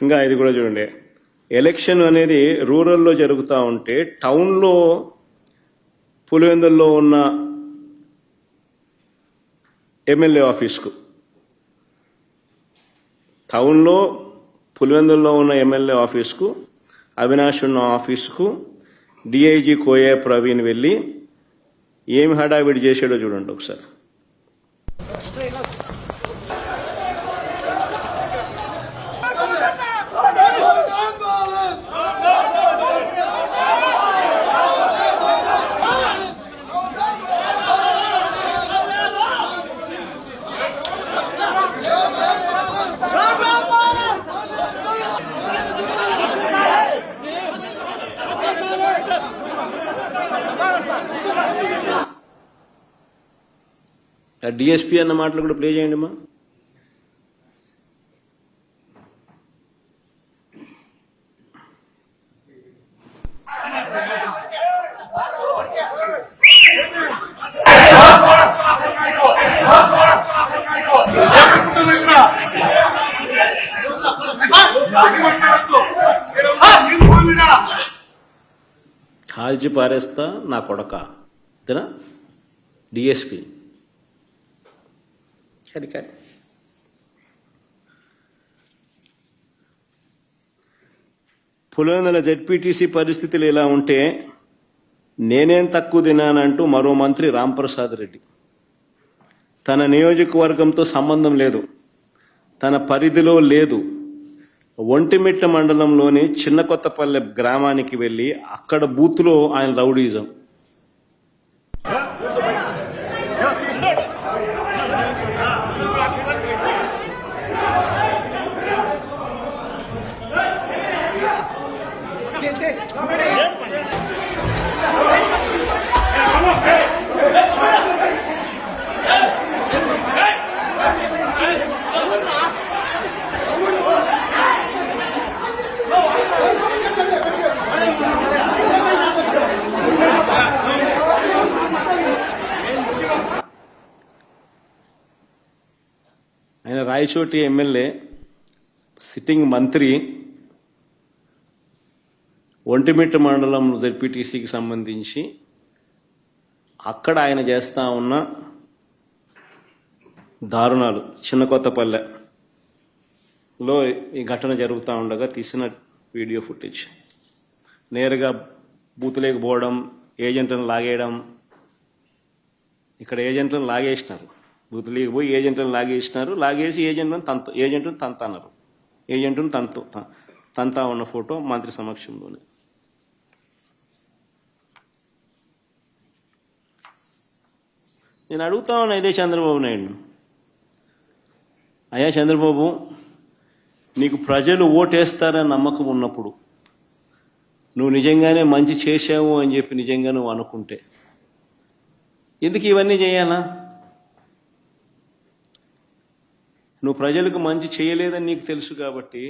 ఇంకా ఇది కూడా చూడండి, ఎలక్షన్ అనేది రూరల్లో జరుగుతూ ఉంటే టౌన్లో పులివెందుల్లో ఉన్న ఎమ్మెల్యే ఆఫీస్కు, టౌన్లో పులివెందుల్లో ఉన్న ఎమ్మెల్యే ఆఫీస్కు, అవినాష్ ఉన్న ఆఫీస్కు డిఐజీ కోయా ప్రవీణ్ వెళ్ళి ఏమి హడావిడి చేశాడో చూడండి ఒకసారి. డిఎస్పీ అన్న మాటలు కూడా ప్లే చేయండి అమ్మా. కాల్చి పారేస్తా నా కొడక అంతేనా డిఎస్పీ. కానీ పులివెందుల జెడ్పీటీసీ పరిస్థితులు ఇలా ఉంటే నేనేం తక్కువ తినానంటూ మరో మంత్రి రాంప్రసాద్ రెడ్డి తన నియోజకవర్గంతో సంబంధం లేదు, తన పరిధిలో లేదు, ఒంటిమిట్ట మండలంలోని చిన్న కొత్తపల్లె గ్రామానికి వెళ్ళి అక్కడ బూత్లో ఆయన రౌడీజం. ఆయన రాయచోటి ఎమ్మెల్యే, సిట్టింగ్ మంత్రి, ఒంటిమిట్ట మండలం జెడ్పీటీసీకి సంబంధించి అక్కడ ఆయన చేస్తా ఉన్న దారుణాలు, చిన్న కొత్తపల్లెలో ఈ ఘటన జరుగుతూ ఉండగా తీసిన వీడియో ఫుటేజ్. నేరుగా బూతులేకి పోవడం, ఏజెంట్లను లాగేయడం. ఇక్కడ ఏజెంట్లను లాగేసినారు, బూతులేకి పోయి ఏజెంట్లను లాగేసినారు. లాగేసి ఏజెంట్ను తంతన్నారు. ఏజెంట్ను తంతా ఉన్న ఫోటో మంత్రి సమక్షంలోనే. నేను అడుగుతా ఉన్నా ఇదే చంద్రబాబు నాయుడు, అయ్యా చంద్రబాబు, నీకు ప్రజలు ఓటేస్తారని నమ్మకం ఉన్నప్పుడు, నువ్వు నిజంగానే మంచి చేశావు అని చెప్పి నిజంగా నువ్వు అనుకుంటే ఎందుకు ఇవన్నీ చేయాలా? నువ్వు ప్రజలకు మంచి చేయలేదని నీకు తెలుసు కాబట్టి,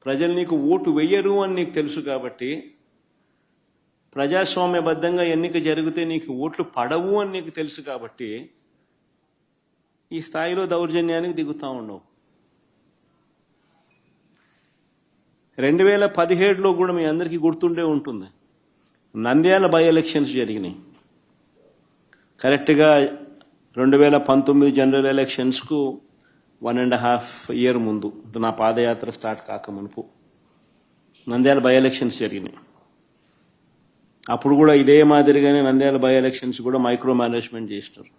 ప్రజలు నీకు ఓటు వెయ్యరు అని నీకు తెలుసు కాబట్టి, ప్రజాస్వామ్యబద్ధంగా ఎన్నిక జరిగితే నీకు ఓట్లు పడవు అని నీకు తెలుసు కాబట్టి ఈ స్థాయిలో దౌర్జన్యానికి దిగుతా ఉండవు. 2017లో కూడా మీ అందరికీ గుర్తుండే ఉంటుంది, నంద్యాల బై ఎలక్షన్స్ జరిగినాయి. కరెక్ట్గా 2019 జనరల్ ఎలక్షన్స్కు 1.5 year ముందు, నా పాదయాత్ర స్టార్ట్ కాకమునుపు నంద్యాల బై ఎలక్షన్స్ జరిగినాయి. అప్పుడు కూడా ఇదే మాదిరిగానే నంద్యాల బై ఎలక్షన్స్ కూడా మైక్రో మేనేజ్మెంట్ చేసినారు.